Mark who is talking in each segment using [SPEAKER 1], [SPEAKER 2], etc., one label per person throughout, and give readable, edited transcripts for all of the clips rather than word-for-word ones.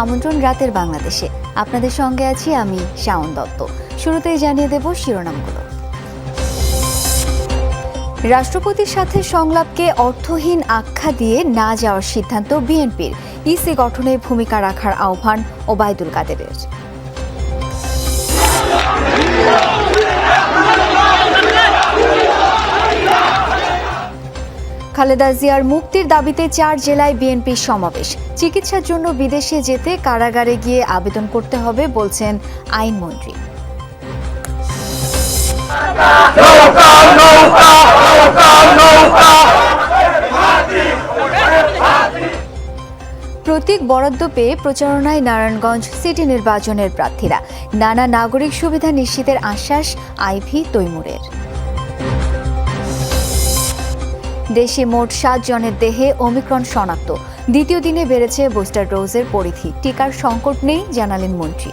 [SPEAKER 1] আমন্ত্রণ রাতের বাংলাদেশে। আপনাদের সঙ্গে আছি আমি শাওন দত্ত। শুরুতেই জানিয়ে দেব শিরোনামগুলো। রাষ্ট্রপতির সাথে সংলাপকে অর্থহীন আখ্যা দিয়ে না যাওয়ার সিদ্ধান্ত বিএনপির। ইসি গঠনে ভূমিকা রাখার আহ্বান ওবায়দুল কাদেরের। খালেদা জিয়ার মুক্তির দাবিতে 4 জেলায় বিএনপির সমাবেশ। চিকিৎসার জন্য বিদেশে যেতে কারাগারে গিয়ে আবেদন করতে হবে বলছেন আইনমন্ত্রী। প্রতীক বরাদ্দ পেয়ে প্রচারণায় নারায়ণগঞ্জ সিটি নির্বাচনের প্রার্থীরা। নানা নাগরিক সুবিধা নিশ্চিতের আশ্বাস আইভি তৈমুরের। দেশে মোট 7 জনের দেহে ওমিক্রন শনাক্ত। দ্বিতীয় দিনে বেড়েছে বুস্টার ডোজের পরিধি। টিকার সংকট নেই জানালেন মন্ত্রী।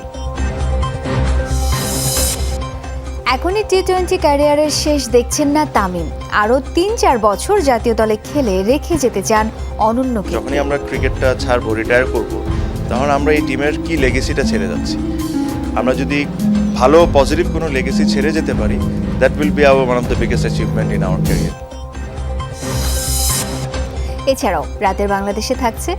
[SPEAKER 1] এখনই টি-20 ক্যারিয়ারের শেষ দেখছেন না তামিম। আরও 3-4 বছর জাতীয় দলে খেলে রেখে যেতে চান অনন্যকে।
[SPEAKER 2] যখনই আমরা ক্রিকেটটা ছাড়বো, রিটায়ার করব, তখন আমরা এই টিমের কি লেগেসিটা ছেড়ে যাচ্ছি। আমরা যদি ভালো পজিটিভ কোনো লেগেসি ছেড়ে যেতে পারি, that will be hour one of the biggest achievement in our career.
[SPEAKER 1] এছাড়াও রাতের বাংলাদেশে থাকছে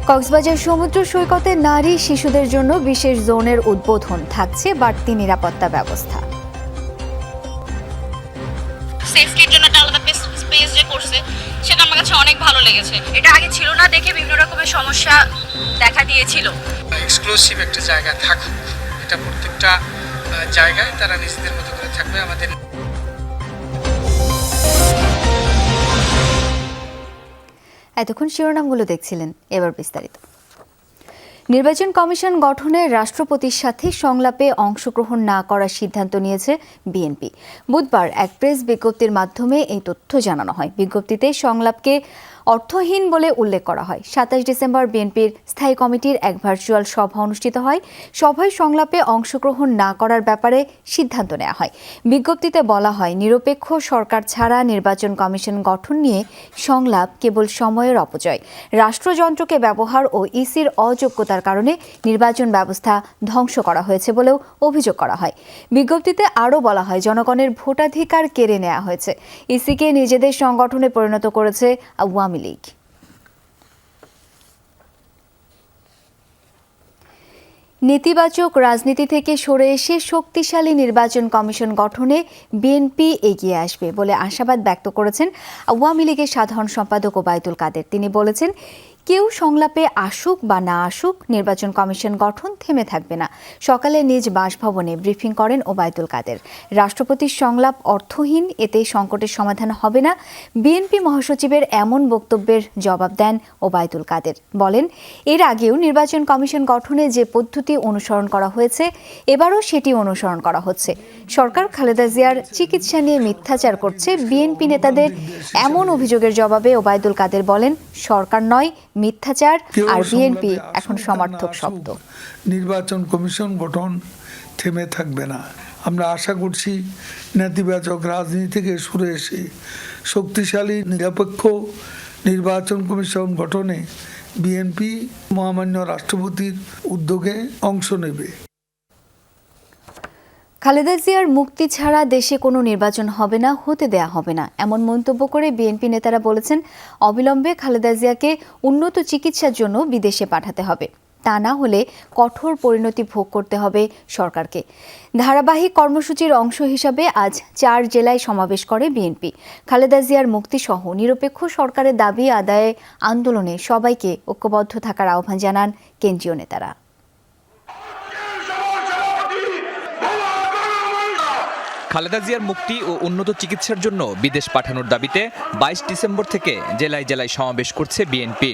[SPEAKER 1] কক্সবাজার সমুদ্র সৈকতে নারী শিশুদের জন্য বিশেষ জোনের উদ্বোধন। থাকছে বাড়তি নিরাপত্তা ব্যবস্থা।
[SPEAKER 3] সেফটির জন্য একটা আলাদা স্পেস যে করছে সেটা আমার কাছে অনেক ভালো লেগেছে। এটা আগে ছিল না দেখে বিভিন্ন রকমের সমস্যা দেখা দিয়েছিল।
[SPEAKER 4] এক্সক্লুসিভ একটা জায়গা থাকুক, এটা প্রত্যেকটা জায়গায় তারা নিজেদের মতো করে থাকবে। আমাদের
[SPEAKER 1] এতক্ষণ শিরোনামগুলো দেখছিলেন, এবার বিস্তারিত। নির্বাচন কমিশন গঠনে রাষ্ট্রপতির সাথে সংলাপে অংশগ্রহণ না করার সিদ্ধান্ত নিয়েছে বিএনপি। বুধবার এক প্রেস বিজ্ঞপ্তির মাধ্যমে এই তথ্য জানানো হয়। বিজ্ঞপ্তিতে সংলাপকে অর্থহীন বলে উল্লেখ করা হয়। 27 ডিসেম্বর বিএনপির স্থায়ী কমিটির এক ভার্চুয়াল সভা অনুষ্ঠিত হয়। সভায় সংলাপে অংশগ্রহণ না করার ব্যাপারে সিদ্ধান্ত নেওয়া হয়। বিজ্ঞপ্তিতে বলা হয়, নিরপেক্ষ সরকার ছাড়া নির্বাচন কমিশন গঠন নিয়ে সংলাপ কেবল সময়ের অপচয়। রাষ্ট্রযন্ত্রকে ব্যবহার ও ইসির অযোগ্যতার কারণে নির্বাচন ব্যবস্থা ধ্বংস করা হয়েছে বলেও অভিযোগ করা হয়। বিজ্ঞপ্তিতে আরও বলা হয়, জনগণের ভোটাধিকার কেড়ে নেওয়া হয়েছে। ইসিকে নিজেদের সংগঠনে পরিণত করেছে আওয়ামী লীগ। নেতিবাচক রাজনীতি থেকে সরে এসে শক্তিশালী নির্বাচন কমিশন গঠনে বিএনপি এগিয়ে আসবে বলে আশাবাদ ব্যক্ত করেছেন আওয়ামী লীগের সাধারণ সম্পাদক ওবায়দুল কাদের। তিনি বলেছেন, কেউ সংলাপে আসুক বা না আসুক, নির্বাচন কমিশন গঠন থেমে থাকবে না। সকালে নিজ বাসভবনে ব্রিফিং করেন ওবায়দুল কাদের। রাষ্ট্রপতির সংলাপ অর্থহীন, এতে সংকটের সমাধান হবে না। বিএনপি মহাসচিবের এমন বক্তব্যের জবাব দেন ওবায়দুল কাদের। বলেন, এর আগেও নির্বাচন কমিশন গঠনে যে পদ্ধতি অনুসরণ করা হয়েছে, এবারও সেটি অনুসরণ করা হচ্ছে। সরকার খালেদা জিয়ার চিকিৎসা নিয়ে মিথ্যাচার করছে। বিএনপি নেতাদের এমন অভিযোগের জবাবে ওবায়দুল কাদের বলেন, সরকার নয়, মিথ্যাচার আর বিএনপি এখন সমর্থক শব্দ।
[SPEAKER 5] নির্বাচন কমিশন গঠন থেমে থাকবে না। আমরা আশা করছি নেতিবাচক রাজনীতি থেকে সরে এসে শক্তিশালী নিরপেক্ষ নির্বাচন কমিশন গঠনে বিএনপি মহামান্য রাষ্ট্রপতির উদ্যোগে অংশ নেবে।
[SPEAKER 1] খালেদা জিয়ার মুক্তি ছাড়া দেশে কোনো নির্বাচন হবে না, হতে দেয়া হবে না, এমন মন্তব্য করে বিএনপি নেতারা বলেছেন, অবিলম্বে খালেদা জিয়াকে উন্নত চিকিৎসার জন্য বিদেশে পাঠাতে হবে। তা না হলে কঠোর পরিণতি ভোগ করতে হবে সরকারকে। ধারাবাহিক কর্মসূচির অংশ হিসাবে আজ 4 জেলায় সমাবেশ করে বিএনপি। খালেদা জিয়ার মুক্তিসহ নিরপেক্ষ সরকারের দাবি আদায়ে আন্দোলনে সবাইকে ঐক্যবদ্ধ থাকার আহ্বান জানান কেন্দ্রীয় নেতারা।
[SPEAKER 6] খালেদা জিয়ার মুক্তি ও উন্নত চিকিৎসার জন্য বিদেশ পাঠানোর দাবিতে 22 ডিসেম্বর থেকে জেলায় জেলায় সমাবেশ করছে বিএনপি।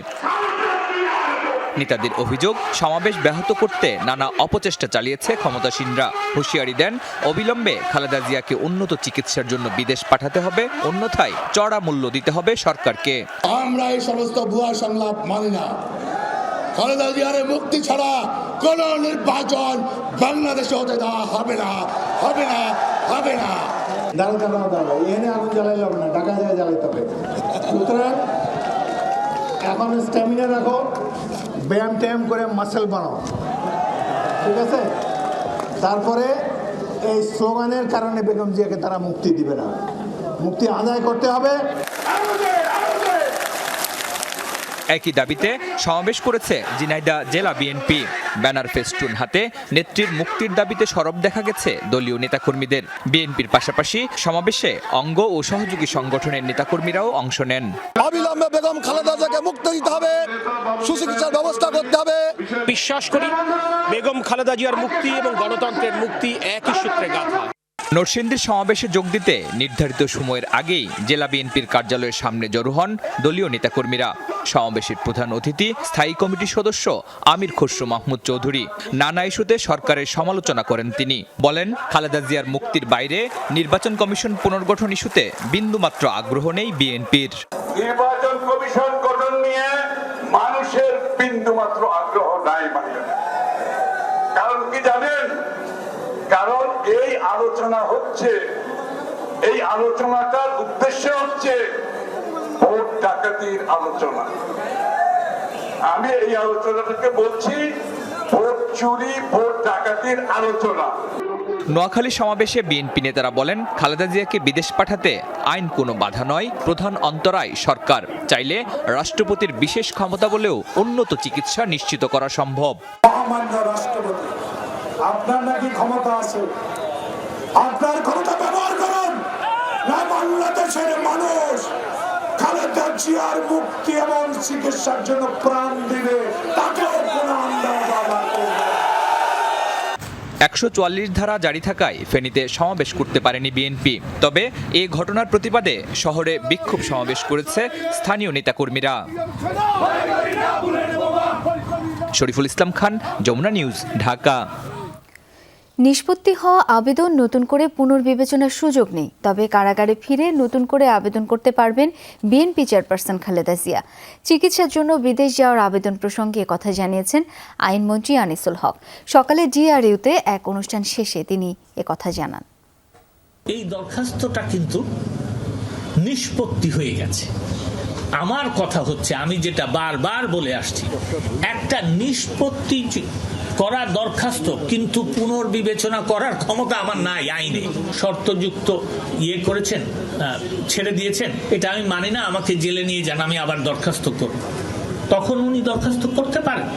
[SPEAKER 6] নেতাদের অভিযোগ, সমাবেশ ব্যাহত করতে নানা অপচেষ্টা চালিয়েছে ক্ষমতাসীনরা। হুঁশিয়ারি দেন, অবিলম্বে খালেদা জিয়াকে উন্নত চিকিৎসার জন্য বিদেশ পাঠাতে হবে, অন্যথায় চড়া মূল্য দিতে হবে সরকারকে।
[SPEAKER 7] আমরা এই সমস্ত ভুয়া সংলাপ মানি না। খালেদা জিয়ার মুক্তি ছাড়া কোন নির্বাচন বাংলাদেশে হতে দেওয়া হবে না, হবে না, হবে না।
[SPEAKER 8] দাঁড়াও এখানে আগুন জ্বালাইলে হবে না, ঢাকা জায়গায় জ্বালাইতে হবে। সুতরাং
[SPEAKER 7] এখন স্ট্যামিনা রাখো, ব্যায়াম ট্যায়াম করে মাসেল বানাও, ঠিক আছে? তারপরে এই স্লোগানের কারণে বেগম জিয়াকে তারা মুক্তি দিবে না, মুক্তি আদায় করতে হবে।
[SPEAKER 6] একই দাবিতে সমাবেশ করেছে ঝিনাইদহ জেলা বিএনপি। ব্যানার ফেস্টুন হাতে নেত্রীর মুক্তির দাবিতে সরব দেখা গেছে দলীয় নেতাকর্মীদের। বিএনপির পাশাপাশি সমাবেশে অঙ্গ ও সহযোগী সংগঠনের নেতাকর্মীরাও অংশ নেন।
[SPEAKER 8] অবিলম্বে বেগম খালেদা জিয়াকে মুক্তি দিতে হবে, সুচিকিৎসার ব্যবস্থা করতে হবে।
[SPEAKER 9] বিশ্বাস করি বেগম খালেদা জিয়ার মুক্তি এবং গণতন্ত্রের মুক্তি একই সূত্রে গাঁথা।
[SPEAKER 6] নরসিংদীর সমাবেশে যোগ দিতে নির্ধারিত সময়ের আগেই জেলা বিএনপির কার্যালয়ের সামনে জড়ো হন দলীয় নেতাকর্মীরা। সমাবেশের প্রধান অতিথি স্থায়ী কমিটির সদস্য আমির খসরু মাহমুদ চৌধুরী। নানা ইস্যুতে সরকারের সমালোচনা করেন তিনি। বলেন, খালেদা জিয়ার মুক্তির বাইরে নির্বাচন কমিশন পুনর্গঠন ইস্যুতে বিন্দুমাত্র আগ্রহ নেই বিএনপির।
[SPEAKER 10] নির্বাচন কমিশন গঠন নিয়ে মানুষের বিন্দুমাত্র আগ্রহ নাই। কারণ কি জানেন? কারণ এই আলোচনা হচ্ছে, এই আলোচনাটার উদ্দেশ্য হচ্ছে ভোট ডাকাতির আলোচনা। আমি এই আলোচনাটাকে বলছি ভোট চুরি, ভোট ডাকাতির আলোচনা।
[SPEAKER 6] নোয়াখালী সমাবেশে বিএনপি নেতারা বলেন, খালেদা জিয়াকে বিদেশ পাঠাতে আইন কোনো বাধা নয়, প্রধান অন্তরায় সরকার। চাইলে রাষ্ট্রপতির বিশেষ ক্ষমতা বলেও উন্নত চিকিৎসা নিশ্চিত করা সম্ভব।
[SPEAKER 7] মহামান্য রাষ্ট্রপতি, আপনার নাকি ক্ষমতা আছে, আপনার ক্ষমতা ব্যবহার করুন না। বাংলাদেশের মানুষ খালেদা জিয়ার মুক্তি এবং চিকিৎসার জন্য প্রাণ দিবে, তাকেও কোনো আন্দাজ করবে।
[SPEAKER 6] 144 ধারা জারি থাকায় ফেনীতে সমাবেশ করতে পারেনি বিএনপি। তবে এ ঘটনার প্রতিবাদে শহরে বিক্ষোভ সমাবেশ করেছে স্থানীয় নেতাকর্মীরা। শরীফুল ইসলাম খান, যমুনা নিউজ, ঢাকা।
[SPEAKER 1] নিষ্পত্তি হওয়া আবেদন নতুন করে পুনর্বিবেচনার সুযোগ নেই, তবে কারাগারে ফিরে নতুন করে আবেদন করতে পারবেন বিএনপি চেয়ারপারসন খালেদা জিয়া। চিকিৎসার জন্য বিদেশ যাওয়ার আবেদন প্রসঙ্গে কথা জানিয়েছেন আইনমন্ত্রী আনিসুল হক। সকালে ডিআরইউতে এক অনুষ্ঠান শেষে তিনি কথা জানান।
[SPEAKER 11] এই দরখাস্তটা কিন্তু নিষ্পত্তি হয়ে গেছে। আমার কথা হচ্ছে, আমি যেটা বারবার বলে আসছি, একটা নিষ্পত্তি করার দরখাস্ত কিন্তু পুনর্বিবেচনা করার ক্ষমতা আমার নাই আইনে। শর্তযুক্ত করেছেন, ছেড়ে দিয়েছেন, এটা আমি মানি না। আমাকে জেলে নিয়ে যান, আমি আবার দরখাস্ত করব, তখন উনি দরখাস্ত করতে পারেন।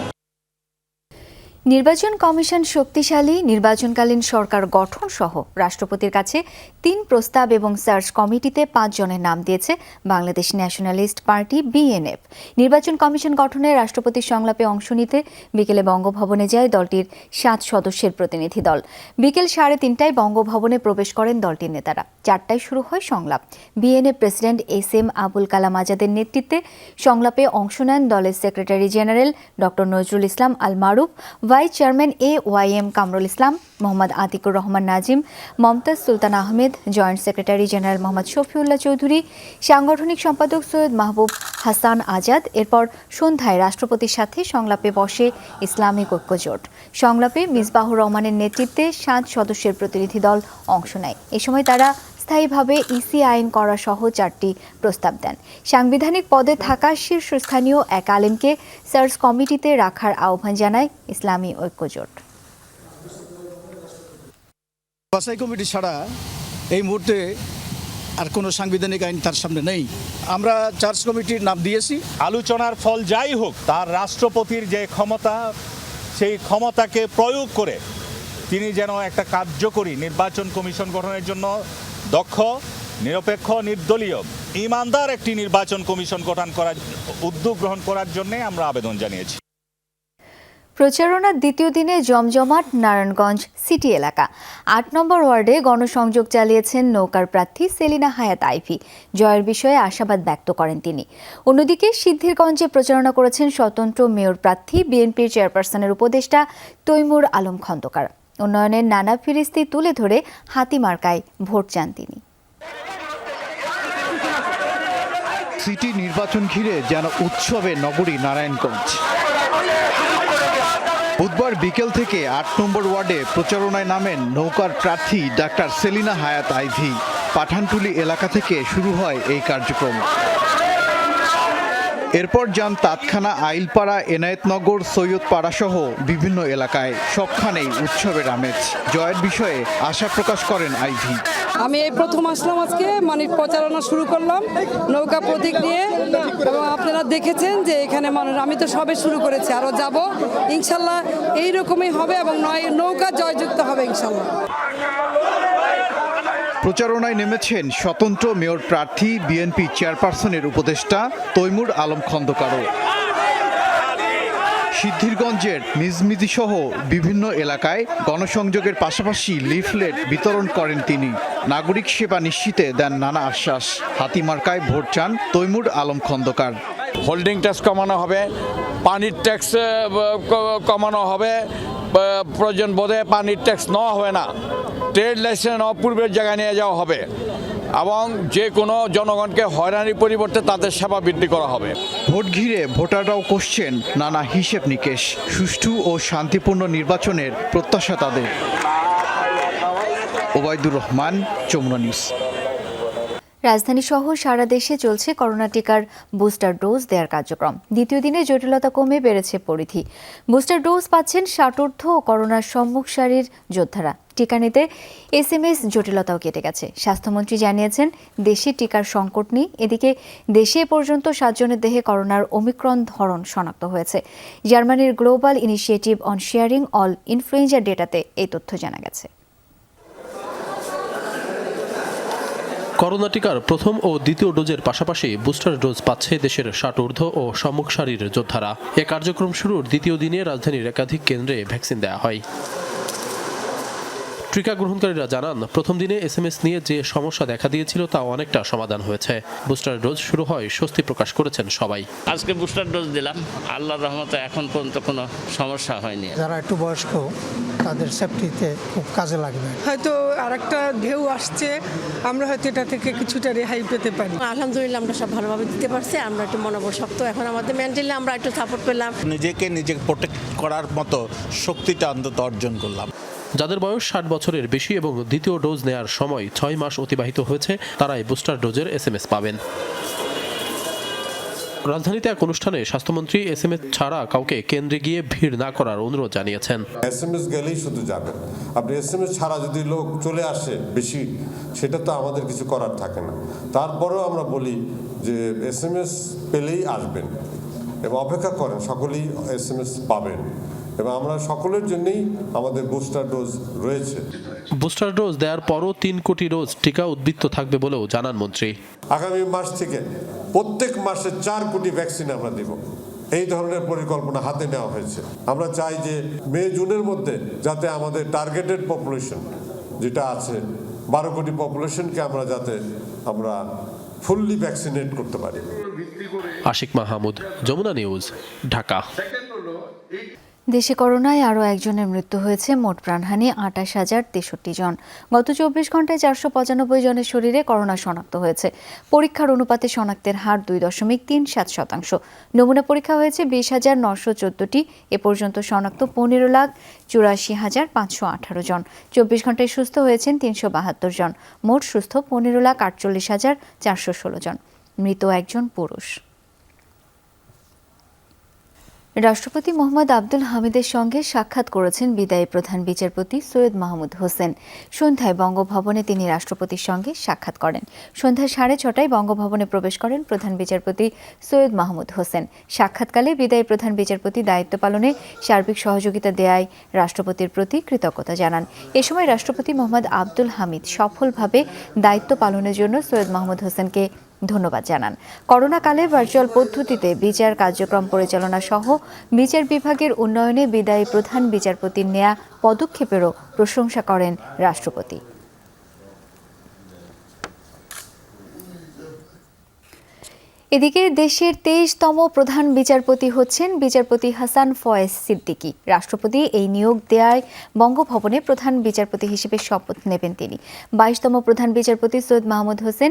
[SPEAKER 1] নির্বাচন কমিশন শক্তিশালী, নির্বাচনকালীন সরকার গঠন সহ রাষ্ট্রপতির কাছে 3 প্রস্তাব এবং সার্চ কমিটিতে 5 জনের নাম দিয়েছে বাংলাদেশ ন্যাশনালিস্ট পার্টি বিএনএফ। নির্বাচন কমিশন গঠনে রাষ্ট্রপতির সংলাপে অংশ নিতে বিকেলে বঙ্গভবনে যায় দলটির 7 সদস্যের প্রতিনিধি দল। বিকেল 3:30টায় বঙ্গভবনে প্রবেশ করেন দলটির নেতারা। 4টায় শুরু হয় সংলাপ। BNF president S M. Abul Kalam আজাদের নেতৃত্বে সংলাপে অংশ নেন দলের secretary general doctor Nazrul Islam Al Maruf, vice chairman AYM Kamrul Islam, Mohammad Atiqur Rahman Nazim, Momtaz Sultan Ahmed, joint secretary general Mohammad Shafiullah Chowdhury, সাংগঠনিক সম্পাদক সৈয়দ মাহবুব হাসান আজাদ। এরপর সন্ধ্যায় রাষ্ট্রপতির সাথে সংলাপে বসে ইসলামিক ঐক্যজোট। সংলাপে মিসবাহুর রহমানের নেতৃত্বে 7 সদস্যের প্রতিনিধি দল অংশ নেয়। এ সময় তারা স্থায়ীভাবে ইসি আইন করা সহ 4টি প্রস্তাব দেন। সাংবিধানিক পদে থাকা শীর্ষস্থানীয় এক আলেমকে সার্চ কমিটিতে রাখার আহ্বান জানায় ইসলামী ঐক্যজোট।
[SPEAKER 8] বাছাই কমিটি ছাড়া এই মুহূর্তে আর কোনো সাংবিধানিক আইন তার সামনে নেই। আমরা সার্চ কমিটির নাম দিয়েছি।
[SPEAKER 12] আলোচনার ফল যাই হোক, তার রাষ্ট্রপতির যে ক্ষমতা, সেই ক্ষমতাকে প্রয়োগ করে তিনি যেন একটা কার্যকরী নির্বাচন কমিশন গঠনের জন্য দক্ষ, নিরপেক্ষ, নির্দলীয়, ইমানদার একটি নির্বাচন কমিশন গঠন করার উদ্যোগ গ্রহণ করার জন্য আমরা আবেদন জানিয়েছি।
[SPEAKER 1] প্রচারণার দ্বিতীয় দিনে জমজমাট নারায়ণগঞ্জ সিটি এলাকা। 8 নম্বর ওয়ার্ডে গণসংযোগ চালিয়েছেন নৌকার প্রার্থী সেলিনা হায়াত আইভি। জয়ের বিষয়ে আশাবাদ ব্যক্ত করেন তিনি। অন্যদিকে সিদ্ধিরগঞ্জে প্রচারণা করেছেন স্বতন্ত্র মেয়র প্রার্থী বিএনপির চেয়ারপারসনের উপদেষ্টা তৈমুর আলম খন্দকার। উন্নয়নের নানা ফিরিস্তি তুলে ধরে হাতিমার্কায় ভোট চান তিনি।
[SPEAKER 13] সিটি নির্বাচন ঘিরে যেন উৎসবে নগরী নারায়ণগঞ্জ। বুধবার বিকেল থেকে 8 নম্বর ওয়ার্ডে প্রচারণায় নামেন নৌকার প্রার্থী ডাক্তার সেলিনা হায়াত আইভি। পাঠানটুলি এলাকা থেকে শুরু হয় এই কার্যক্রম। এরপর যান তাৎখানা, আইলপাড়া, এনায়েতনগর, সৈয়দপাড়া সহ বিভিন্ন এলাকায়। সবখানেই উৎসবের আমেজ। জয়ের বিষয়ে আশা প্রকাশ করেন আইভি।
[SPEAKER 14] আমি এই প্রথম আসলাম আজকে, মানে প্রচারণা শুরু করলাম নৌকা প্রতীক নিয়ে, এবং আপনারা দেখেছেন যে এখানে মানুষ, আমি তো সবে শুরু করেছি, আরও যাব ইনশাল্লাহ। এইরকমই হবে এবং নৌকা জয়যুক্ত হবে ইনশাল্লাহ।
[SPEAKER 13] প্রচারণায় নেমেছেন স্বতন্ত্র মেয়র প্রার্থী বিএনপি চেয়ারপারসনের উপদেষ্টা তৈমুর আলম খন্দকারও। সিদ্ধিরগঞ্জের নিজমিতি সহ বিভিন্ন এলাকায় গণসংযোগের পাশাপাশি লিফলেট বিতরণ করেন তিনি। নাগরিক সেবা নিশ্চিতে দেন নানা আশ্বাস। হাতিমার্কায় ভোট চান তৈমুর আলম খন্দকার।
[SPEAKER 15] হোল্ডিং ট্যাক্স কমানো হবে, পানির ট্যাক্স কমানো হবে, প্রয়োজন বোধে পানির ট্যাক্স নেওয়া হবে না, ট্রেড লাইসেন্স অপূর্বের জায়গায় নিয়ে যাওয়া হবে এবং যে কোনো জনগণকে হয়রানির পরিবর্তে তাদের সেবা বৃদ্ধি করা হবে।
[SPEAKER 13] ভোট ঘিরে ভোটাররাও করছেন নানা হিসেব নিকেশ। সুষ্ঠু ও শান্তিপূর্ণ নির্বাচনের প্রত্যাশা তাদের। ওবায়দুর রহমান, যমুনা নিউজ।
[SPEAKER 1] রাজধানী সহ সারা দেশে চলছে করোনা টিকার বুস্টার ডোজ দেওয়ার কার্যক্রম। দ্বিতীয় দিনে জটিলতা কমে বেড়েছে পরিধি। বুস্টার ডোজ পাচ্ছেন ষাটোর্ধ্ব ও করোনার সম্মুখ সারির যোদ্ধারা। টিকা নিতে SMS জটিলতাও কেটে গেছে। স্বাস্থ্যমন্ত্রী জানিয়েছেন দেশে টিকার সংকট নেই। এদিকে দেশে পর্যন্ত 7 জনের দেহে করোনার ওমিক্রন ধরন শনাক্ত হয়েছে। জার্মানির global initiative on sharing all influenza ডেটাতে এই তথ্য জানা গেছে।
[SPEAKER 16] করোনা টিকার প্রথম ও দ্বিতীয় ডোজের পাশাপাশি বুস্টার ডোজ পাচ্ছে দেশের ষাটোর্ধ্ব ও সম্মুখ সারির যোদ্ধারা। এ কার্যক্রম শুরুর দ্বিতীয় দিনে রাজধানীর একাধিক কেন্দ্রে ভ্যাকসিন দেওয়া হয়। টিকা গ্রহণকারীরা জানান, প্রথম দিনে SMS নিয়ে যে সমস্যা দেখা দিয়েছিল তা অনেকটা সমাধান হয়েছে। বুস্টার ডোজ শুরু হয় স্বস্তি প্রকাশ করেছেন সবাই।
[SPEAKER 17] আজকে বুস্টার ডোজ দিলাম, আল্লাহর রহমতে এখন পর্যন্ত কোনো সমস্যা হয়নি।
[SPEAKER 18] যারা একটু বয়স্ক তাদের সেফটিতে খুব কাজে লাগবে।
[SPEAKER 14] হয়তো আরেকটা ঢেউ আসছে, আমরা হয়তো এটা থেকে কিছুটা রেহাই পেতে পারি।
[SPEAKER 19] আলহামদুলিল্লাহ আমরা সব ভালোভাবে দিতে পারছি। আমরা একটু মনোবল শক্ত, এখন আমাদের মেন্টালি আমরা একটু সাপোর্ট পেলাম।
[SPEAKER 20] নিজেকে প্রোটেক্ট করার মতো শক্তিটা অন্তত অর্জন করলাম।
[SPEAKER 16] যাদের বয়স 60 বছরের বেশি এবং দ্বিতীয় ডোজ নেয়ার সময় 6 মাস অতিবাহিত হয়েছে তারাই বুস্টার ডোজের SMS পাবেন। রাজধানীতে এক অনুষ্ঠানে স্বাস্থ্যমন্ত্রী SMS ছাড়া কাউকে কেন্দ্রে গিয়ে ভিড় না করার অনুরোধ জানিয়েছেন।
[SPEAKER 21] SMS গেলেই শুধু যাবেন, আপনি SMS ছাড়া যদি লোক চলে আসে বেশি, সেটা তো আমাদের কিছু করার থাকে না। তারপরেও আমরা বলি যে SMS পেলেই আসবেন এবং অপেক্ষা করেন, সকলেই SMS পাবেন এবং আমরা সকলের জন্যই আমাদের বুস্টার ডোজ রয়েছে।
[SPEAKER 16] বুস্টার ডোজ দেওয়ার পরও 3 কোটি ডোজ টিকা উদ্বৃত্ত থাকবে বলেও জানান মন্ত্রী।
[SPEAKER 21] আগামী মাস থেকে প্রত্যেক মাসে 4 কোটি ভ্যাকসিন আমরা দেব, এই ধরনের পরিকল্পনা হাতে নেওয়া হয়েছে। আমরা চাই যে মে জুনের মধ্যে যাতে আমাদের টার্গেটেড পপুলেশন যেটা আছে 12 কোটি পপুলেশনকে আমরা ফুললি ভ্যাকসিনেট করতে পারি।
[SPEAKER 16] আশিক মাহমুদ, যমুনা নিউজ, ঢাকা।
[SPEAKER 1] দেশে করোনায় আরও একজনের মৃত্যু হয়েছে। মোট প্রাণহানি 28,063 জন। গত 24 ঘন্টায় 495 জনের শরীরে করোনা শনাক্ত হয়েছে। পরীক্ষার অনুপাতে শনাক্তের হার 2.37%। নমুনা পরীক্ষা হয়েছে 20,914টি। এ পর্যন্ত শনাক্ত 15,84,518 জন। 24 ঘন্টায় সুস্থ হয়েছেন 372 জন। মোট সুস্থ 15,48,416 জন। মৃত একজন পুরুষ। রাষ্ট্রপতি মোহাম্মদ আব্দুল হামিদের সঙ্গে সাক্ষাৎ করেছেন বিদায়ী প্রধান বিচারপতি সৈয়দ মাহমুদ হোসেন। সন্ধ্যায় বঙ্গভবনে তিনি রাষ্ট্রপতির সঙ্গে সাক্ষাৎ করেন। সন্ধ্যা 6:30টায় বঙ্গভবনে প্রবেশ করেন প্রধান বিচারপতি সৈয়দ মাহমুদ হোসেন। সাক্ষাৎকালে বিদায়ী প্রধান বিচারপতি দায়িত্ব পালনে সার্বিক সহযোগিতা দেয়ায় রাষ্ট্রপতির প্রতি কৃতজ্ঞতা জানান। এ সময় রাষ্ট্রপতি মোহাম্মদ আব্দুল হামিদ সফলভাবে দায়িত্ব পালনের জন্য সৈয়দ মাহমুদ হোসেনকে ধন্যবাদ জানান। করোনাকালে ভার্চুয়াল পদ্ধতিতে বিচার কার্যক্রম পরিচালনা সহ বিচার বিভাগের উন্নয়নে বিদায়ী প্রধান বিচারপতির নেয়া পদক্ষেপেরও প্রশংসা করেন রাষ্ট্রপতি। এদিকে দেশের 23তম প্রধান বিচারপতি হচ্ছেন বিচারপতি হাসান ফয়েজ সিদ্দিকী। রাষ্ট্রপতি এই নিয়োগ দেয়ায় বঙ্গভবনে প্রধান বিচারপতি হিসেবে শপথ নেবেন তিনি। 22তম প্রধান বিচারপতি সৈয়দ মাহমুদ হোসেন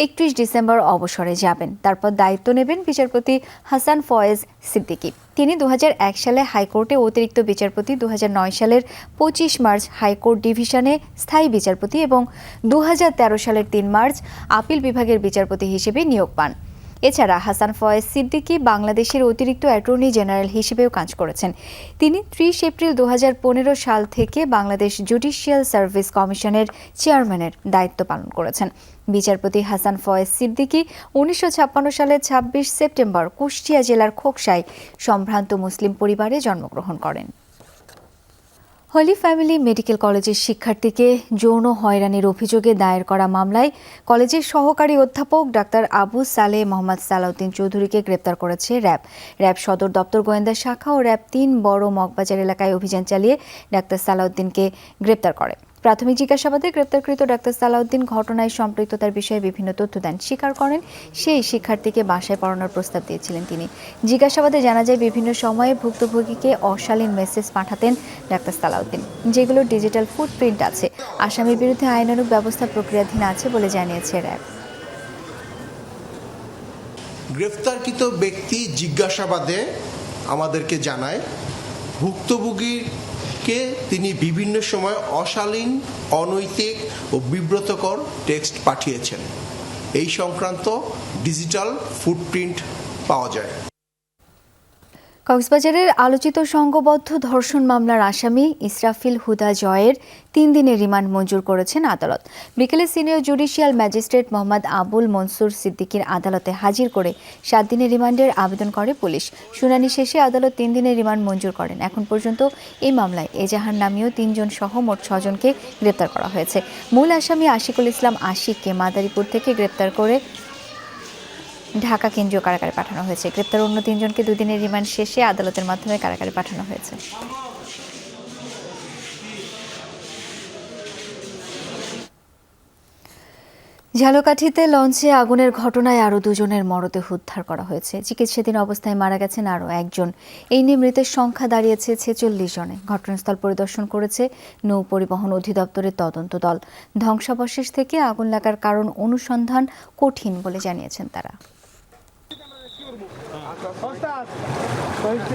[SPEAKER 1] 31 ডিসেম্বর অবসরে যাবেন। তারপর দায়িত্ব নেবেন বিচারপতি হাসান ফয়েজ সিদ্দিকী। তিনি 2001 সালে হাইকোর্টে অতিরিক্ত বিচারপতি, 2009 সালের 25 মার্চ হাইকোর্ট ডিভিশনে স্থায়ী বিচারপতি এবং 2013 সালের 3 মার্চ আপিল বিভাগের বিচারপতি হিসেবে নিয়োগ পান। এছাড়া হাসান ফয়েজ সিদ্দিকী বাংলাদেশের অতিরিক্ত অ্যাটর্নি জেনারেল হিসেবেও কাজ করেছেন। তিনি 30 এপ্রিল 2015 সাল থেকে বাংলাদেশ জুডিশিয়াল সার্ভিস কমিশনের চেয়ারম্যানের দায়িত্ব পালন করেছেন। বিচারপতি হাসান ফয়েজ সিদ্দিকী 1956 সালের 26 সেপ্টেম্বর কুষ্টিয়া জেলার খোকসায় সম্ভ্রান্ত মুসলিম পরিবারে জন্মগ্রহণ করেন। হলি ফ্যামিলি মেডিকেল কলেজের শিক্ষার্থীকে যৌন হয়রানির অভিযোগে দায়ের করা মামলায় কলেজের সহকারী অধ্যাপক ডাক্তার আবু সালেহ মোহাম্মদ সালাউদ্দিন চৌধুরীকে গ্রেপ্তার করেছে র্যাব সদর দপ্তর গোয়েন্দা শাখা ও র্যাব 3 বড় মগবাজার এলাকায় অভিযান চালিয়ে ডাক্তার সালাউদ্দিনকে গ্রেপ্তার করে। প্রাথমিক জিজ্ঞাসাবাদে গ্রেপ্তারকৃত ডাক্তার সালাউদ্দিন ঘটনায় সম্পৃক্ততার বিষয়ে বিভিন্ন তথ্য দেন, স্বীকার করেন সেই শিক্ষার্থীকে বাসায় পড়ানোর প্রস্তাব দিয়েছিলেন তিনি। জিজ্ঞাসাবাদে জানা যায় বিভিন্ন সময়ে ভুক্তভোগীকে অশালীন মেসেজ পাঠাতেন ডাক্তার সালাউদ্দিন, যেগুলোর ডিজিটাল ফুটপ্রিন্ট আছে। আসামির বিরুদ্ধে আইনানুগ ব্যবস্থা প্রক্রিয়াধীন আছে বলে জানিয়েছে র্যাব।
[SPEAKER 2] গ্রেফতারকৃত ব্যক্তি জিজ্ঞাসাবাদে আমাদেরকে জানায় ভুক্তভোগীকে তিনি বিভিন্ন সময় অশালীন, অনৈতিক ও বিব্রতকর টেক্সট পাঠিয়েছেন। এই সংক্রান্ত ডিজিটাল ফুটপ্রিন্ট পাওয়া যায়।
[SPEAKER 1] কক্সবাজারের আলোচিত সংঘবদ্ধ ধর্ষণ মামলার আসামি ইসরাফিল হুদা জয়ের 3 দিনের রিমান্ড মঞ্জুর করেছেন আদালত। বিকেলে senior judicial magistrate Mohammad Abul Mansur সিদ্দিকীর আদালতে হাজির করে 7 দিনের রিমান্ডের আবেদন করে পুলিশ। শুনানি শেষে আদালত 3 দিনের রিমান্ড মঞ্জুর করেন। এখন পর্যন্ত এই মামলায় এজাহার নামীয় 3 জন সহ মোট 6 জনকে গ্রেপ্তার করা হয়েছে। মূল আসামি আশিকুল ইসলাম আশিককে মাদারীপুর থেকে গ্রেপ্তার করে ঢাকা কেন্দ্রীয় কারাগারে পাঠানো হয়েছে। গ্রেপ্তার অন্য 3 জনকে 2 দিনের রিমান্ড শেষে আদালতের মাধ্যমে কারাগারে পাঠানো হয়েছে। ঝালকাঠিতে লঞ্চে আগুনের ঘটনায় আরও 2 জনের মরদেহ উদ্ধার করা হয়েছে। চিকিৎসাধীন অবস্থায় মারা গেছেন আরও 1 জন। এই নিয়ে মৃতের সংখ্যা দাঁড়িয়েছে 46 জনে। ঘটনাস্থল পরিদর্শন করেছে নৌ পরিবহন অধিদপ্তরের তদন্ত দল। ধ্বংসাবশেষ থেকে আগুন লাগার কারণ অনুসন্ধান কঠিন বলে জানিয়েছেন তারা।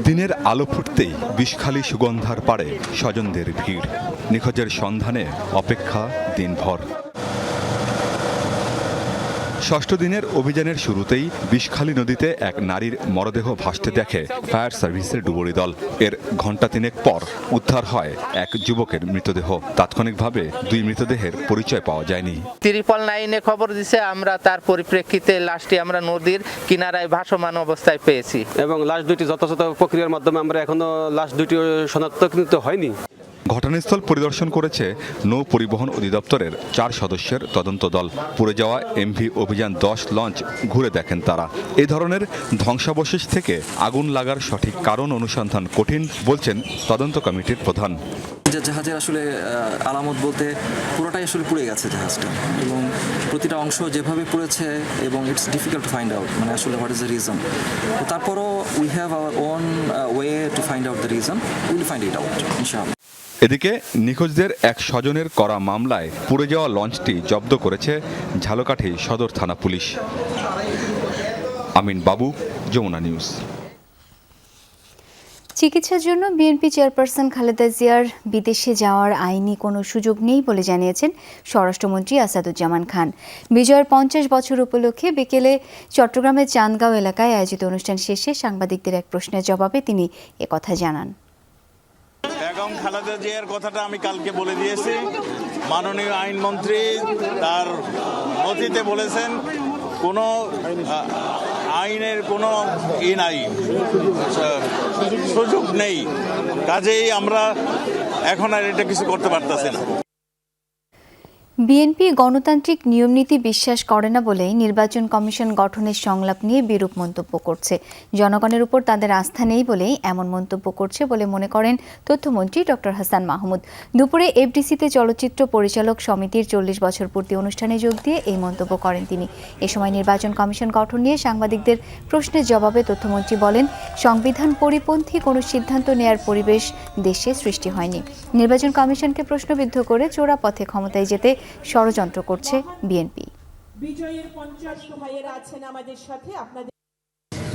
[SPEAKER 22] দিনের আলো ফুটতেই বিষখালী সুগন্ধার পাড়ে স্বজনদের ভিড়, নিখোঁজের সন্ধানে অপেক্ষা দিনভর। 6ষ্ঠ দিনের অভিযানের শুরুতেই বিষখালী নদীতে এক নারীর মরদেহ ভাসতে দেখে ফায়ার সার্ভিসের ডুবুরি দল। এর ঘণ্টা 3 পর উদ্ধার হয় এক যুবকের মৃতদেহ। তাৎক্ষণিকভাবে 2 মৃতদেহের পরিচয় পাওয়া যায়নি।
[SPEAKER 23] 999-এ খবর দিছে, আমরা তার পরিপ্রেক্ষিতে লাশটি আমরা নদীর কিনারায় ভাসমান অবস্থায় পেয়েছি
[SPEAKER 24] এবং লাশ দুটি যথাযথ প্রক্রিয়ার মাধ্যমে আমরা এখনো লাশ দুটি শনাক্ত কিন্তু হয়নি।
[SPEAKER 22] ঘটনাস্থল পরিদর্শন করেছে নৌ পরিবহন অধিদপ্তরের 4 সদস্যের তদন্ত দল। পুড়ে যাওয়া এমভি অভিযান 10 লঞ্চ ঘুরে দেখেন তারা। এই ধরনের ধ্বংসাবশেষ থেকে আগুন লাগার সঠিক কারণ অনুসন্ধান কঠিন বলছেন তদন্ত কমিটির প্রধান।
[SPEAKER 25] জাহাজের আসলে আলামত বলতে পুরোটাই আসলে পুড়ে গেছে জাহাজটা, এবং প্রতিটা অংশ যেভাবে পুড়েছে এবং it's difficult to find out মানে আসলে হোয়াট ইজ দ্য রিজন। তারপরও we have our own way to find out the reason, will find it out ইনশাআল্লাহ।
[SPEAKER 22] এদিকে নিখোঁজদের এক স্বজনের করা মামলায় পুড়ে যাওয়া লঞ্চটি জব্দ করেছে ঝালকাঠি সদর থানা পুলিশ। আমিন বাবু, যমুনা নিউজ।
[SPEAKER 1] চিকিৎসার জন্য বিএনপি চেয়ারপারসন খালেদা জিয়ার বিদেশে যাওয়ার আইনি কোনো সুযোগ নেই বলে জানিয়েছেন স্বরাষ্ট্রমন্ত্রী আসাদুজ্জামান খান। বিজয়ের 50 বছর উপলক্ষে বিকেলে চট্টগ্রামের চান্দগাঁও এলাকায় আয়োজিত অনুষ্ঠান শেষে সাংবাদিকদের এক প্রশ্নের জবাবে তিনি একথা জানান।
[SPEAKER 26] বেগম খালেদা জিয়ার কথাটা আমি কালকে বলে দিয়েছি। মাননীয় আইনমন্ত্রী তার নথিতে বলেছেন কোনো আইনের কোনো নাই, সুযোগ নেই, কাজেই আমরা এখন আর এটা কিছু করতে পারতেছি না।
[SPEAKER 1] বিএনপি গণতান্ত্রিক নিয়মনীতি বিশ্বাস করে না বলেই নির্বাচন কমিশন গঠনের সংলাপ নিয়ে বিরূপ মন্তব্য করছে। জনগণের উপর তাদের আস্থা নেই বলেই এমন মন্তব্য করছে বলে মনে করেন তথ্যমন্ত্রী ডক্টর হাসান মাহমুদ। দুপুরে এফডিসিতে চলচ্চিত্র পরিচালক সমিতির 40 বছর পূর্তি অনুষ্ঠানে যোগ দিয়ে এই মন্তব্য করেন তিনি। এ সময় নির্বাচন কমিশন গঠন নিয়ে সাংবাদিকদের প্রশ্নের জবাবে তথ্যমন্ত্রী বলেন, সংবিধান পরিপন্থী কোনো সিদ্ধান্ত নেয়ার পরিবেশ দেশে সৃষ্টি হয়নি। নির্বাচন কমিশনকে প্রশ্নবিদ্ধ করে চোরা পথে ক্ষমতায় যেতে ষড়যন্ত্র করছে বিএনপি।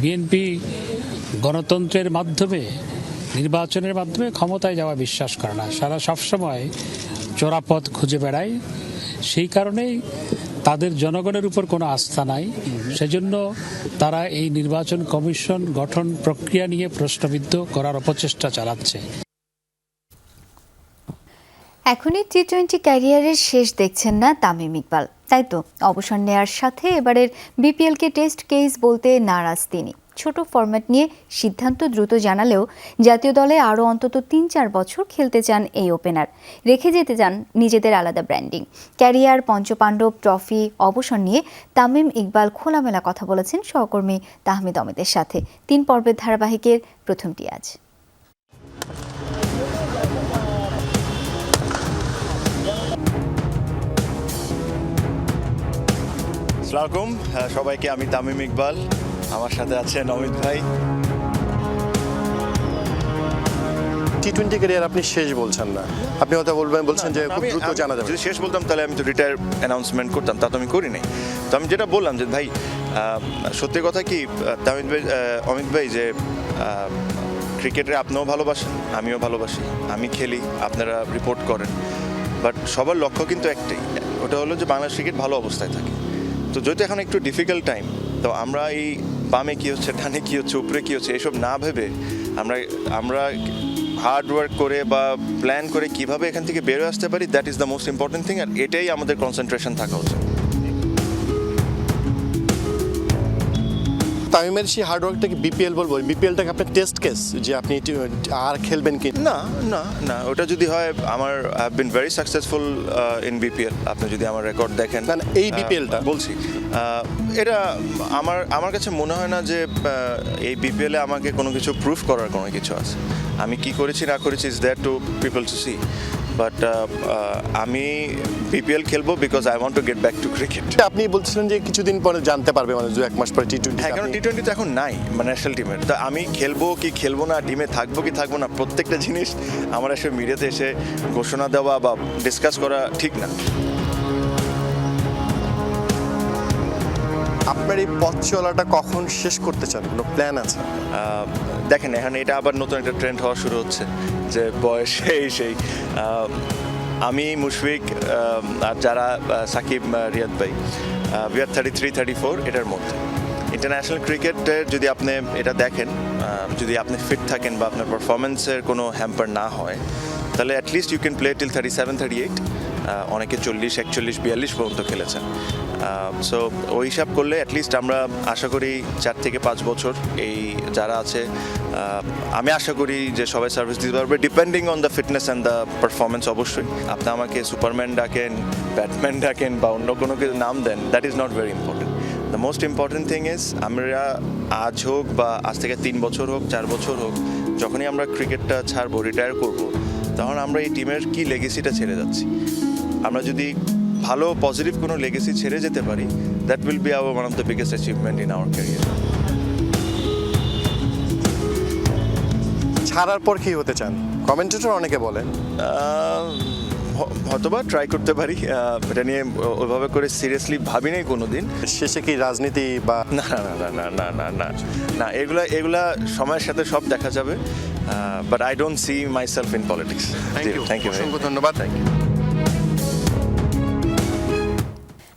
[SPEAKER 27] বিএনপি গণতন্ত্রের মাধ্যমে, নির্বাচনের মাধ্যমে ক্ষমতায় যাওয়া বিশ্বাস করে না, সারা সবসময় চোরাপথ খুঁজে বেড়ায়। সেই কারণেই তাদের জনগণের উপর কোনো আস্থা নাই, সেজন্য তারা এই নির্বাচন কমিশন গঠন প্রক্রিয়া নিয়ে প্রশ্নবিদ্ধ করার অপচেষ্টা চালাচ্ছে।
[SPEAKER 1] এখনই টি-20 ক্যারিয়ারের শেষ দেখছেন না তামিম ইকবাল, তাই তো অবসর নেয়ার সাথে এবারের বিপিএলকে টেস্ট কেস বলতে নারাজ তিনি। ছোট ফরম্যাট নিয়ে সিদ্ধান্ত দ্রুত জানালেও জাতীয় দলে আরও অন্তত ৩-৪ বছর খেলতে চান এই ওপেনার, রেখে যেতে চান নিজেদের আলাদা ব্র্যান্ডিং। ক্যারিয়ার, পঞ্চপাণ্ডব ট্রফি, অবসর নিয়ে তামিম ইকবাল খোলামেলা কথা বলেছেন সহকর্মী তাহমিদ অমিদের সাথে। 3 পর্বের ধারাবাহিকের প্রথমটি আজ।
[SPEAKER 3] আসসালামু আলাইকুম সবাইকে, আমি তামিম ইকবাল, আমার সাথে আছেন অমিত ভাই।
[SPEAKER 4] টি-20 ক্যারিয়ার আপনি শেষ বলছেন না, আপনি হয়তো বলছেন যে খুব দ্রুত জানা যাবে।
[SPEAKER 3] যদি শেষ বলতাম তাহলে আমি তো রিটায়ার অ্যানাউন্সমেন্ট করতাম, তা তো আমি করি নাই। তো আমি যেটা বললাম যে ভাই, সত্যি কথা কি অমিত ভাই, যে ক্রিকেটে আপনিও ভালোবাসেন, আমিও ভালোবাসি, আমি খেলি, আপনারা রিপোর্ট করেন, বাট সবার লক্ষ্য কিন্তু একটাই, ওটা হলো যে বাংলাদেশ ক্রিকেট ভালো অবস্থায় থাকে। তো যেহেতু এখন একটু ডিফিকাল্ট টাইম, তো আমরা এই বামে কী হচ্ছে, ডানে কী হচ্ছে, উপরে কী হচ্ছে, এসব না ভেবে আমরা হার্ড ওয়ার্ক করে বা প্ল্যান করে কিভাবে এখান থেকে বেরোয় আসতে পারি, that is the most important thing, আর এটাই আমাদের কনসেন্ট্রেশন থাকা উচিত।
[SPEAKER 4] তামিমের সেই হার্ডওয়ার্কটাকে বিপিএল বলবো, বিপিএলটাকে আপনার টেস্ট কেস যে আপনি আর খেলবেন কি
[SPEAKER 3] না না না, ওটা যদি হয়, আমার I have been very successful in BPL. আপনি যদি আমার রেকর্ড দেখেন,
[SPEAKER 4] এই বিপিএলটা
[SPEAKER 3] বলছি, এটা আমার কাছে মনে হয় না যে এই বিপিএলে আমাকে কোনো কিছু প্রুফ করার কোনো কিছু আছে। আমি কি করেছি না করেছি is that to people to see, but আমি বিপিএল খেলবো because I want to get back to cricket.
[SPEAKER 4] আপনি বলছিলেন যে কিছুদিন পরে জানতে পারবে, মানে 1 মাস পরে টি-20।
[SPEAKER 3] হ্যাঁ, কারণ টি-20 তো এখন নাই মানে ন্যাশনাল টিমের। তা আমি খেলবো কি খেলবো না, টিমে থাকবো কি থাকবো না, প্রত্যেকটা জিনিস আমার এসে মিডিয়াতে এসে ঘোষণা দেওয়া বা ডিসকাস করা ঠিক না।
[SPEAKER 4] আপনার এই পথ চলাটা কখন শেষ করতে চান, কোনো প্ল্যান আছে?
[SPEAKER 3] দেখেন, এখন এটা আবার নতুন একটা ট্রেন্ড হওয়া শুরু হচ্ছে যে বয়স সেই আমি, মুশফিক আর যারা সাকিব, রিয়াদ ভাই, উই আর 33-34 এটার মধ্যে। ইন্টারন্যাশনাল ক্রিকেটের যদি আপনি এটা দেখেন, যদি আপনি ফিট থাকেন বা আপনার পারফরমেন্সের কোনো হ্যাম্পার না হয়, তাহলে at least you can play till 37-38। অনেকে 40-41-42 পর্যন্ত খেলেছেন। সো ওই হিসাব করলে অ্যাটলিস্ট আমরা আশা করি 4 থেকে 5 বছর এই যারা আছে, আমি আশা করি যে সবাই সার্ভিস দিতে পারবে, depending on the fitness and the performance. অবশ্যই আপনি আমাকে সুপারম্যান ডাকেন, ব্যাটম্যান ডাকেন বা অন্য কোনো কিছু নাম দেন, that is not very important. The most important thing is আমরা আজ হোক বা আজ থেকে 3 বছর হোক, 4 বছর হোক, যখনই আমরা ক্রিকেটটা ছাড়বো, রিটায়ার করবো, তখন আমরা এই টিমের কি লেগেসিটা ছেড়ে যাচ্ছি। আমরা যদি ভালো পজিটিভ কোনো লেগেসি ছেড়ে যেতে পারি, that will be hour one of the biggest achievement in our career.
[SPEAKER 4] ছাড়ার পর কি হতে চান? কমেন্টেটর অনেকে বলেন,
[SPEAKER 3] হয়তোবা ট্রাই করতে পারি, এটা নিয়ে ওইভাবে করে সিরিয়াসলি ভাবি নাই কোনো দিন।
[SPEAKER 4] শেষে কি রাজনীতি বা
[SPEAKER 3] না না না না না না না না, এগুলা সময়ের সাথে সব দেখা যাবে, but I don't see myself in politics. Thank you,
[SPEAKER 4] অসংখ্য ধন্যবাদ।
[SPEAKER 3] Thank you.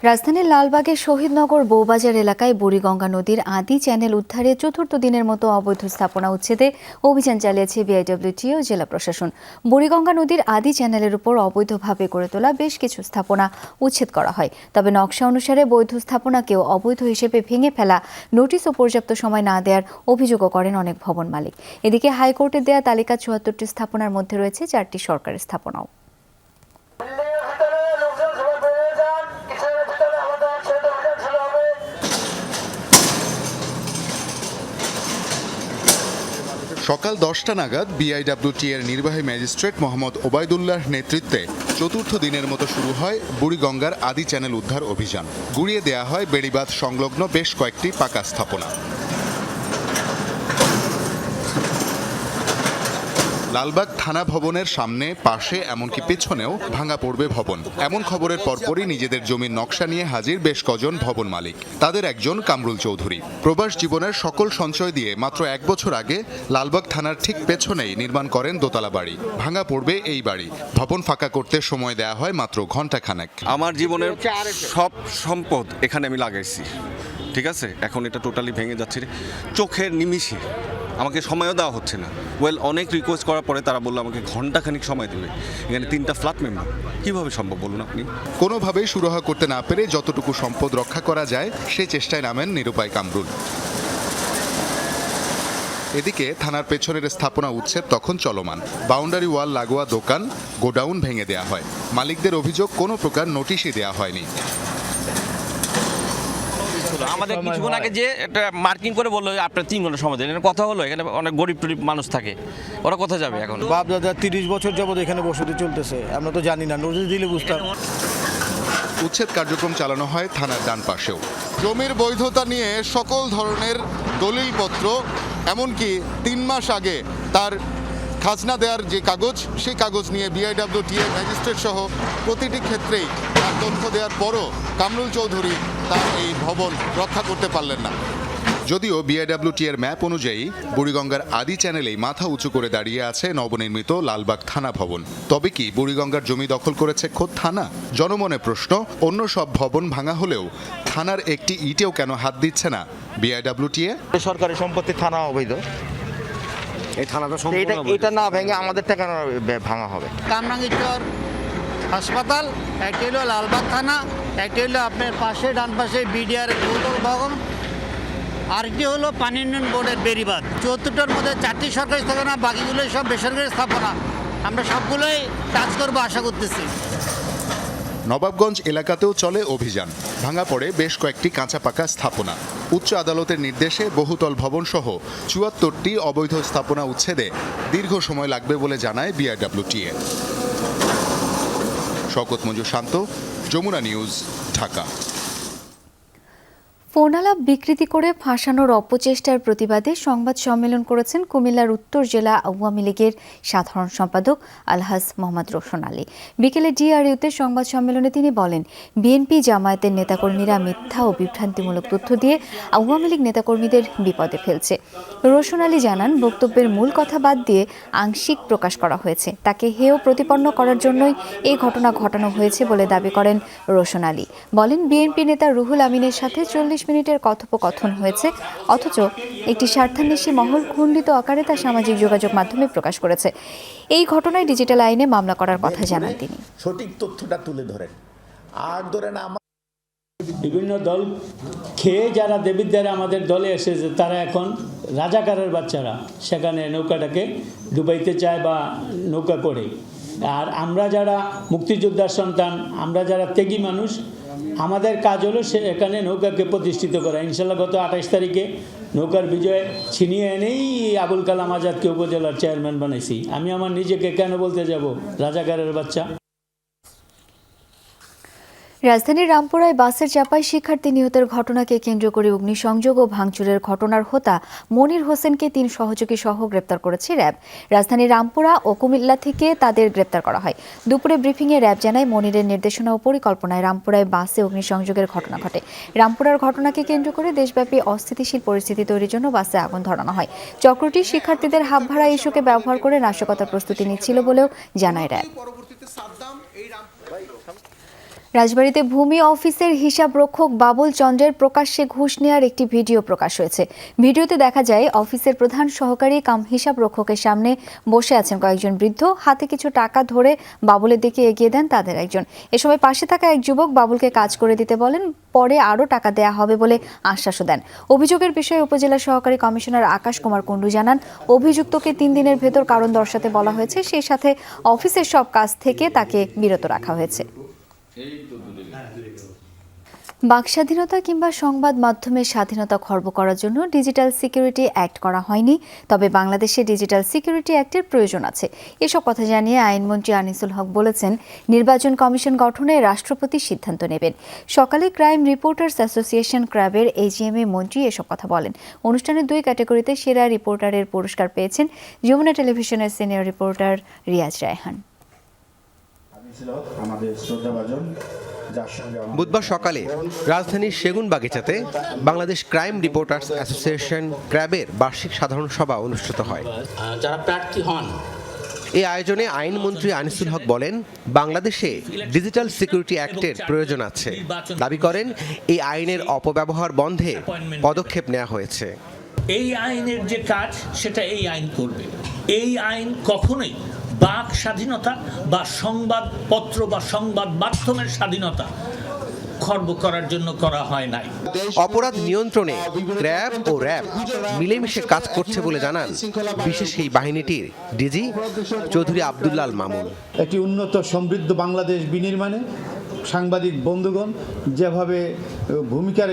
[SPEAKER 1] রাজধানীর লালবাগের শহীদনগর বৌবাজার এলাকায় বুড়িগঙ্গা নদীর আদি চ্যানেল উদ্ধারে 4র্থ দিনের মতো অবৈধ স্থাপনা উচ্ছেদে অভিযান চালিয়েছে বিআইডব্লিউটি ও জেলা প্রশাসন। বুড়িগঙ্গা নদীর আদি চ্যানেলের উপর অবৈধভাবে গড়ে তোলা বেশ কিছু স্থাপনা উচ্ছেদ করা হয়, তবে নকশা অনুসারে বৈধ স্থাপনাকেও অবৈধ হিসেবে ভেঙে ফেলা, নোটিশ ও পর্যাপ্ত সময় না দেওয়ার অভিযোগও করেন অনেক ভবন মালিক। এদিকে হাইকোর্টের দেয়া তালিকা 74টি স্থাপনার মধ্যে রয়েছে 4টি সরকারি স্থাপনাও।
[SPEAKER 5] সকাল 10টা নাগাদ বিআইডব্লিউটি এর নির্বাহী ম্যাজিস্ট্রেট মোহাম্মদ ওবায়দুল্লাহর নেতৃত্বে 4র্থ দিনের মতো শুরু হয় বুড়িগঙ্গার আদি চ্যানেল উদ্ধার অভিযান। গুড়িয়ে দেয়া হয় বেড়িবাঁধ সংলগ্ন বেশ কয়েকটি পাকা স্থাপনা। লালবাগ থানা ভবনের সামনে, পাশে, এমনকি পেছনেও ভাঙা পড়বে ভবন। এমন খবরের পরপরই নিজেদের জমির নকশা নিয়ে হাজির বেশ কজন ভবন মালিক। তাদের একজন কামরুল চৌধুরী। প্রবাস জীবনের সকল সঞ্চয় দিয়ে মাত্র 1 বছর আগে লালবাগ থানার ঠিক পেছনেই নির্মাণ করেন দোতলা বাড়ি। ভাঙা পড়বে এই বাড়ি। ভবন ফাঁকা করতে সময় দেয়া হয় মাত্র ঘণ্টাখানেক।
[SPEAKER 6] আমার জীবনের সব সম্পদ এখানে আমি লাগাইছি, ঠিক আছে? এখন এটা টোটালি ভেঙে যাচ্ছে চোখের নিমিষে। আমাকে সময়ও দেওয়া হচ্ছে না। অনেক রিকোয়েস্ট করার পরে তারা বললো আমাকে ঘণ্টাখানিক সময় দেবে। এখানে 3টা ফ্ল্যাট মেম্বার, কীভাবে সম্ভব বলুন আপনি?
[SPEAKER 5] কোনোভাবেই সুরাহা করতে না পেরে যতটুকু সম্পদ রক্ষা করা যায় সে চেষ্টায় নামেন নিরুপায় কামরুল। এদিকে থানার পেছনের স্থাপনা উচ্ছেদ তখন চলমান। বাউন্ডারি ওয়াল লাগোয়া দোকান, গোডাউন ভেঙে দেয়া হয়। মালিকদের অভিযোগ কোনো প্রকার নোটিশই দেয়া হয়নি।
[SPEAKER 7] আমাদের কিছুক্ষণ আগে যে একটা মার্কিং করে বললো আপনার 3 ঘন্টা সময় দেন, কথা হলো এখানে অনেক গরিব টরিব মানুষ থাকে, ওরা কোথায় যাবে এখন?
[SPEAKER 8] বাপ দাদা 30 বছর যাবত এখানে বসতি চলতেছে, আমরা তো জানি না, নোটিশ দিলে বুঝতাম।
[SPEAKER 5] উচ্ছেদ কার্যক্রম চালানো হয় থানার ডান পাশেও। জমির বৈধতা নিয়ে সকল ধরনের দলিলপত্র, এমনকি 3 মাস আগে তার খাজনা দেওয়ার যে কাগজ, সেই কাগজ নিয়ে বিআইডব্লিউটিএ ম্যাজিস্ট্রেট সহ প্রতিটি ক্ষেত্রেই তার তথ্য দেওয়ার পরও কামরুল চৌধুরী তার এই ভবন রক্ষা করতে পারলেন না। যদিও বিআইডব্লিউটিএর ম্যাপ অনুযায়ী বুড়িগঙ্গার আদি চ্যানেলেই মাথা উঁচু করে দাঁড়িয়ে আছে নবনির্মিত লালবাগ থানা ভবন। তবে কি বুড়িগঙ্গার জমি দখল করেছে খোদ থানা? জনমনে প্রশ্ন। অন্য সব ভবন ভাঙা হলেও থানার একটি ইটেও কেন হাত দিচ্ছে না বিআইডব্লিউটিএ?
[SPEAKER 9] সরকারি সম্পত্তি, থানা অবৈধ। এই থানাটা এটা না ভেঙে আমাদেরটা কেন ভাঙা হবে?
[SPEAKER 18] কামরাঙ্গীরচর হাসপাতাল, একটি হলো লালবাগ থানা, একটি হলো আপনার পাশে ডান পাশে বিডিআর বহুতল ভবন, আরেকটি হলো পানি উন্নয়ন বোর্ডের বেড়িবাঁধ। 74টার মধ্যে 4টি সরকারি স্থাপনা, বাকিগুলো সব বেসরকারি স্থাপনা। আমরা সবগুলোই কাজ করবো আশা করতেছি।
[SPEAKER 5] নবাবগঞ্জ এলাকাতেও চলে অভিযান। ভাঙা পড়ে বেশ কয়েকটি কাঁচা পাকা স্থাপনা। উচ্চ আদালতের নির্দেশে বহুতল ভবন সহ 74টি অবৈধ স্থাপনা উচ্ছেদে দীর্ঘ সময় লাগবে বলে জানায় বিআইডব্লিউটিএ। শওকত মঞ্জুর শান্ত, যমুনা নিউজ, ঢাকা।
[SPEAKER 1] ফোনালাপ বিকৃতি করে ফাঁসানোর অপচেষ্টার প্রতিবাদে সংবাদ সম্মেলন করেছেন কুমিল্লার উত্তর জেলা আওয়ামী লীগের সাধারণ সম্পাদক আলহাজ মোহাম্মদ রোশন আলী। বিকেলে ডিআরইউতে সংবাদ সম্মেলনে তিনি বলেন, বিএনপি জামায়াতের নেতাকর্মীরা মিথ্যা ও বিভ্রান্তিমূলক তথ্য দিয়ে আওয়ামী লীগ নেতাকর্মীদের বিপদে ফেলছে। রোশন আলী জানান, বক্তব্যের মূল কথা বাদ দিয়ে আংশিক প্রকাশ করা হয়েছে। তাকে হেয় প্রতিপন্ন করার জন্যই এই ঘটনা ঘটানো হয়েছে বলে দাবি করেন রোশন আলী। বলেন, বিএনপি নেতা রুহুল আমিনের সাথে 40 মিনিটের কথোপকথন হয়েছে, অথচ একটি স্বার্থান্বেষী মহল খণ্ডিত আকারে তা সামাজিক যোগাযোগ মাধ্যমে প্রকাশ করেছে। এই ঘটনায় ডিজিটাল আইনে মামলা করার কথা জানান তিনি।
[SPEAKER 10] সঠিক তথ্যটা তুলে ধরেন, আর ধরেন
[SPEAKER 27] বিভিন্ন দল খেয়ে যারা দেবীদ্বারে আমাদের দলে এসেছে, তারা এখন রাজাকারের বাচ্চারা সেখানে নৌকাটাকে ডুবাইতে চায় বা নৌকা করে। আর আমরা যারা মুক্তিযোদ্ধার সন্তান, আমরা যারা ত্যাগী মানুষ, আমাদের কাজ হলো এখানে নৌকাকে প্রতিষ্ঠিত করা। ইনশাল্লাহ গত 28 তারিখে নৌকার বিজয় ছিনিয়ে এনেই আবুল কালাম আজাদকে উপজেলার চেয়ারম্যান বানাইছি। আমি আমার নিজেকে কেন বলতে যাব রাজাকারের বাচ্চা?
[SPEAKER 1] রাজধানীর রামপুরায় বাসের চাপায় শিক্ষার্থী নিহতের ঘটনাকে কেন্দ্র করে অগ্নিসংযোগ ও ভাঙচুরের ঘটনার হোতা মনির হোসেনকে 3 সহযোগী সহ গ্রেপ্তার করেছে র্যাব। রাজধানীর রামপুরা ও কুমিল্লা থেকে তাদের গ্রেপ্তার করা হয়। দুপুরে ব্রিফিংয়ে র্যাব জানায়, মনিরের নির্দেশনা ও পরিকল্পনায় রামপুরায় বাসে অগ্নিসংযোগের ঘটনা ঘটে। রামপুরার ঘটনাকে কেন্দ্র করে দেশব্যাপী অস্থিতিশীল পরিস্থিতি তৈরির জন্য বাসে আগুন ধরানো হয়। চক্রটি শিক্ষার্থীদের হাত ভাড়া ইস্যুকে ব্যবহার করে নাশকতার প্রস্তুতি নিচ্ছিল বলেও জানায় র্যাব। রাজবাড়ীতে ভূমি অফিসের হিসাব রক্ষক বাবুল চন্দ্রের প্রকাশ্যে ঘুষ নেওয়ার একটি ভিডিও প্রকাশ হয়েছে। ভিডিওতে দেখা যায়, অফিসের প্রধান সহকারী কাম হিসাব রক্ষকের সামনে বসে আছেন কয়েকজন বৃদ্ধ। হাতে কিছু টাকা ধরে বাবুলের দিকে এগিয়ে দেন তাদের একজন। এ সময় পাশে থাকা এক যুবক বাবুলকে কাজ করে দিতে বলেন, পরে আরও টাকা দেয়া হবে বলে আশ্বাসও দেন। অভিযোগের বিষয়ে উপজেলা সহকারী কমিশনার আকাশ কুমার কুণ্ডু জানান, অভিযুক্তকে 3 দিনের ভেতর কারণ দর্শাতে বলা হয়েছে। সেই সাথে অফিসের সব কাজ থেকে তাকে বিরত রাখা হয়েছে। বাক স্বাধীনতা কিংবা সংবাদ মাধ্যমের স্বাধীনতা খর্ব করার জন্য ডিজিটাল সিকিউরিটি অ্যাক্ট করা হয়নি, তবে বাংলাদেশে ডিজিটাল সিকিউরিটি অ্যাক্টের প্রয়োজন আছে। এসব কথা জানিয়ে আইনমন্ত্রী আনিসুল হক বলেছেন, নির্বাচন কমিশন গঠনে রাষ্ট্রপতি সিদ্ধান্ত নেবেন। সকালে ক্রাইম রিপোর্টার্স অ্যাসোসিয়েশন ক্র্যাবের এজিএমে মন্ত্রী এসব কথা বলেন। অনুষ্ঠানের 2 ক্যাটাগরিতে সেরা রিপোর্টারের পুরস্কার পেয়েছেন যমুনা টেলিভিশনের সিনিয়র রিপোর্টার রিয়াজ রায়হান।
[SPEAKER 11] বুধবার সকালে রাজধানীর সেগুনবাগিচাতে বাংলাদেশ ক্রাইম রিপোর্টার্স অ্যাসোসিয়েশন ক্র্যাবের বার্ষিক সাধারণ সভা অনুষ্ঠিত হয়।
[SPEAKER 12] যারা প্রার্থী হন,
[SPEAKER 11] এই আয়োজনে আইনমন্ত্রী আনিসুল হক বলেন, বাংলাদেশে ডিজিটাল সিকিউরিটি অ্যাক্টের প্রয়োজন আছে। দাবি করেন, এই আইনের অপব্যবহার বন্ধে পদক্ষেপ নেওয়া হয়েছে।
[SPEAKER 12] এই আইনের যে কাজ সেটা এই আইন করবে। এই আইন কখনোই বাক স্বাধীনতা বা সংবাদপত্র বা সংবাদ মাধ্যমের স্বাধীনতা খর্ব করার জন্য করা হয় নাই।
[SPEAKER 11] অপরাধ নিয়ন্ত্রণে ক্র্যাব ও র্যাব মিলেমিশে কাজ করছে বলে জানান বিশেষ এই বাহিনীটির ডিজি চৌধুরী আব্দুল্লাহ আল মামুন।
[SPEAKER 13] একটি উন্নত সমৃদ্ধ বাংলাদেশ বিনির্মাণে সাংবাদিক বন্ধুগণ যেভাবে ভূমিকা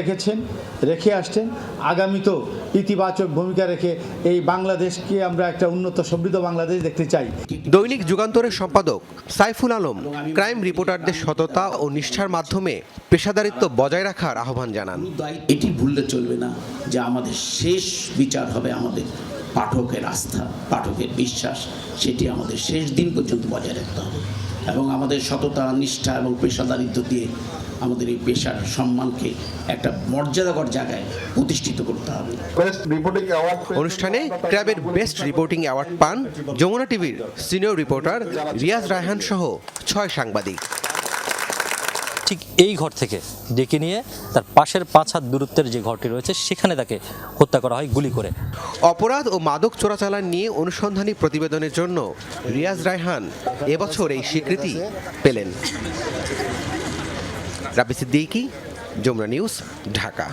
[SPEAKER 13] রেখে আসছেন, আগামীতেও ইতিবাচক ভূমিকা রেখে এই বাংলাদেশকে আমরা একটা উন্নত সমৃদ্ধ বাংলাদেশ দেখতে চাই।
[SPEAKER 11] দৈনিক যুগান্তরের সম্পাদক সাইফুল আলম ক্রাইম রিপোর্টারদের সততা ও নিষ্ঠার মাধ্যমে পেশাদারিত্ব বজায় রাখার আহ্বান জানান।
[SPEAKER 12] এটি ভুললে চলবে না যে আমাদের শেষ বিচার হবে আমাদের পাঠকের আস্থা, পাঠকের বিশ্বাস, সেটি আমাদের শেষ দিন পর্যন্ত বজায় রাখতে হবে এবং আমাদের সততা, নিষ্ঠা এবং পেশাদারিত্ব দিয়ে আমাদের এই পেশার সম্মানকে একটা মর্যাদাকর জায়গায় প্রতিষ্ঠিত করতে হবে।
[SPEAKER 11] অনুষ্ঠানে ক্র্যাবের বেস্ট রিপোর্টিং অ্যাওয়ার্ড পান যমুনা টিভির সিনিয়র রিপোর্টার রিয়াজ রায়হান সহ 6 সাংবাদিক।
[SPEAKER 14] ঠিক এই ঘর থেকে ডেকে নিয়ে তার পাশের 5 হাত দূরত্বের যে ঘরটি রয়েছে সেখানে তাকে হত্যা করা হয় গুলি করে।
[SPEAKER 11] অপরাধ ও মাদক চোরাচালান নিয়ে অনুসন্ধানী প্রতিবেদনের জন্য রিয়াজ রায়হান এবছর এই স্বীকৃতি পেলেন। রাবি সিদ্দিকী, যমুনা নিউজ, ঢাকা।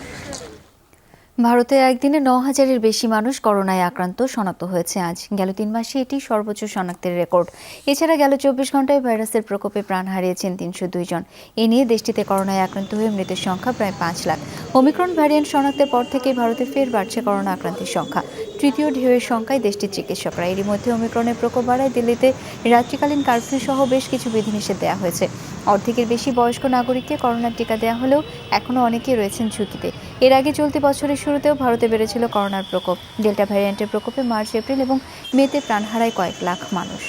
[SPEAKER 1] ভারতে একদিনে 9,000-এর বেশি মানুষ করোনায় আক্রান্ত শনাক্ত হয়েছে আজ। গেল 3 মাসে এটি সর্বোচ্চ শনাক্তের রেকর্ড। এছাড়া গেল 24 ঘন্টায় ভাইরাসের প্রকোপে প্রাণ হারিয়েছেন 302 জন। এ নিয়ে দেশটিতে করোনায় আক্রান্ত হয়ে মৃতের সংখ্যা প্রায় 5 লাখ। ওমিক্রন ভ্যারিয়েন্ট শনাক্তের পর থেকেই ভারতে ফের বাড়ছে করোনা আক্রান্তের সংখ্যা। তৃতীয় ঢেউয়ের সংখ্যায় দেশটির চিকিৎসকরা। এরই মধ্যে ওমিক্রনের প্রকোপ বাড়ায় দিল্লিতে রাত্রিকালীন কারফিউ সহ বেশ কিছু বিধিনিষেধ দেওয়া হয়েছে। অর্ধেকের বেশি বয়স্ক নাগরিককে করোনার টিকা দেওয়া হলেও এখনও অনেকেই রয়েছেন ঝুঁকিতে। এর আগে চলতি বছরের শুরুতেও ভারতে বেড়েছিল করোনার প্রকোপ। ডেল্টা ভ্যারিয়েন্টের প্রকোপে মার্চ, এপ্রিল এবং মেতে প্রাণ হারায় কয়েক লাখ মানুষ।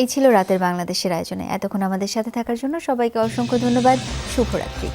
[SPEAKER 1] এই ছিল রাতের বাংলাদেশের আয়োজনে। এতক্ষণ আমাদের সাথে থাকার জন্য সবাইকে অসংখ্য ধন্যবাদ। শুভরাত্রি।